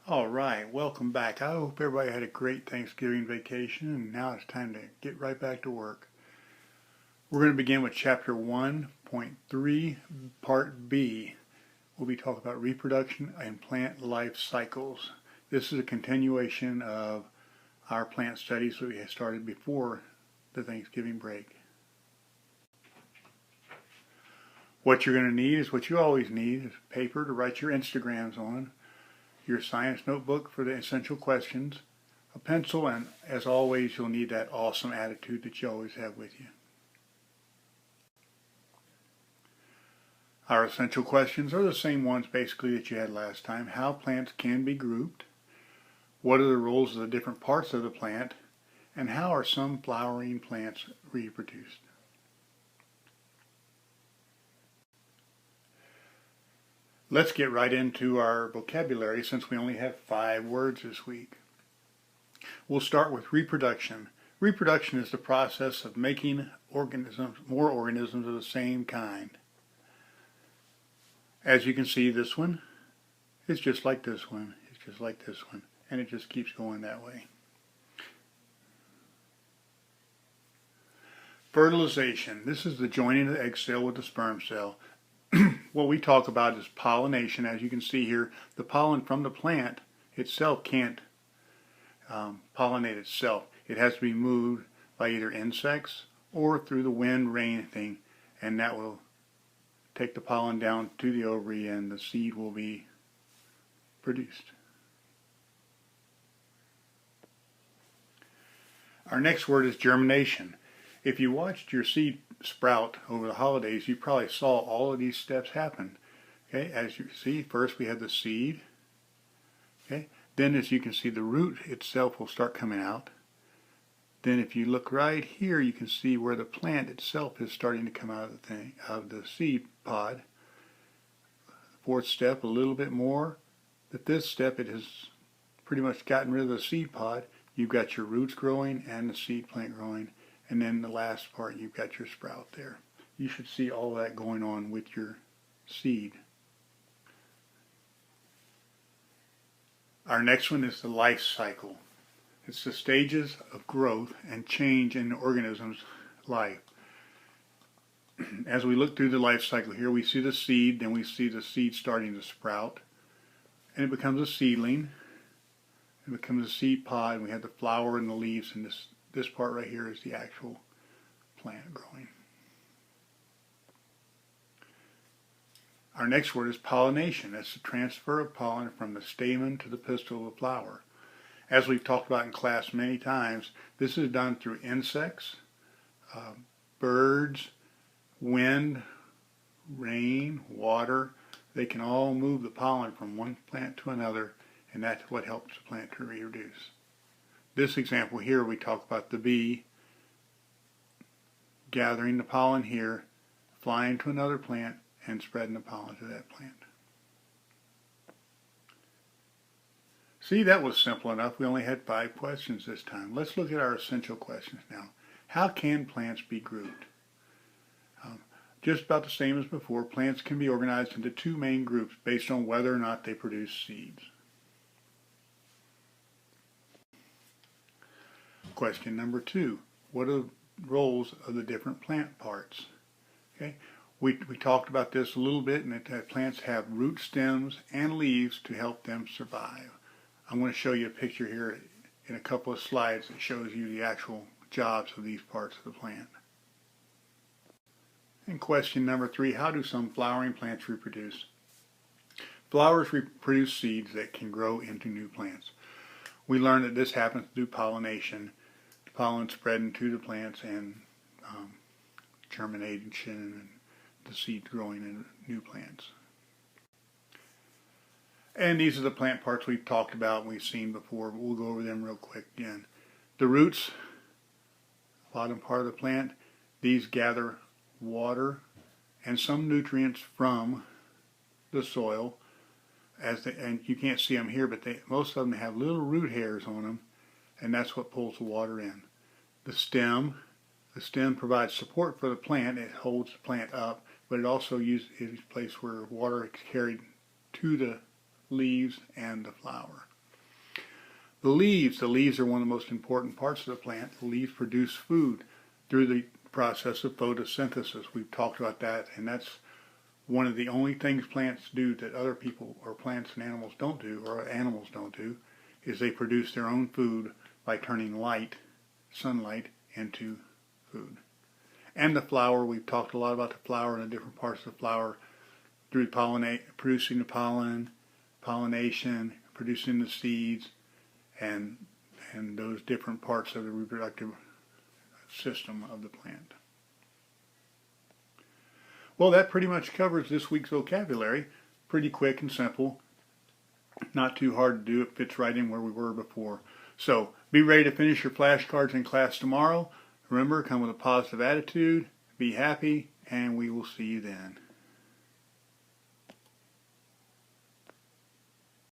All right, welcome back. I hope everybody had a great Thanksgiving vacation, and now it's time to get right back to work. We're going to begin with Chapter 1.3, Part B. We'll be talking about reproduction and plant life cycles. This is a continuation of our plant studies that we had started before the Thanksgiving break. What you're going to need is what you always need, is paper to write your Instagrams on, your science notebook for the essential questions, a pencil, and as always, you'll need that awesome attitude that you always have with you. Our essential questions are the same ones basically that you had last time. How plants can be grouped, what are the roles of the different parts of the plant, and how are some flowering plants reproduced. Let's get right into our vocabulary since we only have 5 words this week. We'll start with reproduction. Reproduction is the process of making more organisms of the same kind. As you can see, this one is just like this one, it's just like this one, and it just keeps going that way. Fertilization. This is the joining of the egg cell with the sperm cell. What we talk about is pollination. As you can see here, the pollen from the plant itself can't pollinate itself. It has to be moved by either insects or through the wind, rain thing, and that will take the pollen down to the ovary and the seed will be produced. Our next word is germination. If you watched your seed sprout over the holidays, you probably saw all of these steps happen. Okay, as you see, first we have the seed. Okay, then as you can see, the root itself will start coming out. Then if you look right here, you can see where the plant itself is starting to come out of the seed pod. Fourth step, a little bit more. The fifth step, it has pretty much gotten rid of the seed pod. You've got your roots growing and the seed plant growing. And then the last part, you've got your sprout there. You should see all that going on with your seed. Our next one is the life cycle. It's the stages of growth and change in the organism's life. As we look through the life cycle here, we see the seed, then we see the seed starting to sprout, and it becomes a seedling. It becomes a seed pod, and we have the flower and the leaves, and this part right here is the actual plant growing. Our next word is pollination. That's the transfer of pollen from the stamen to the pistil of the flower. As we've talked about in class many times, this is done through insects, birds, wind, rain, water. They can all move the pollen from one plant to another, and that's what helps the plant to reproduce. This example here, we talk about the bee gathering the pollen here, flying to another plant, and spreading the pollen to that plant. See, that was simple enough. We only had 5 questions this time. Let's look at our essential questions now. How can plants be grouped? Just about the same as before, plants can be organized into 2 main groups based on whether or not they produce seeds. Question number 2, what are the roles of the different plant parts? Okay, we talked about this a little bit, and that plants have root stems and leaves to help them survive. I'm going to show you a picture here in a couple of slides that shows you the actual jobs of these parts of the plant. And question number 3, how do some flowering plants reproduce? Flowers reproduce seeds that can grow into new plants. We learned that this happens through pollination, pollen spreading to the plants, and germination and the seed growing in new plants. And these are the plant parts we've talked about and we've seen before, but we'll go over them real quick again. The roots, bottom part of the plant, these gather water and some nutrients from the soil. And you can't see them here, but most of them have little root hairs on them, and that's what pulls the water in. The stem provides support for the plant. It holds the plant up, but it also is a place where water is carried to the leaves and the flower. The leaves are one of the most important parts of the plant. The leaves produce food through the process of photosynthesis. We've talked about that, and that's one of the only things plants do that other people or plants and animals don't do, or animals don't do, is they produce their own food by turning light, sunlight, into food. And the flower, we've talked a lot about the flower and the different parts of the flower through producing the pollen, pollination, producing the seeds, and those different parts of the reproductive system of the plant. Well, that pretty much covers this week's vocabulary. Pretty quick and simple. Not too hard to do. It fits right in where we were before. So, be ready to finish your flashcards in class tomorrow. Remember, come with a positive attitude, be happy, and we will see you then.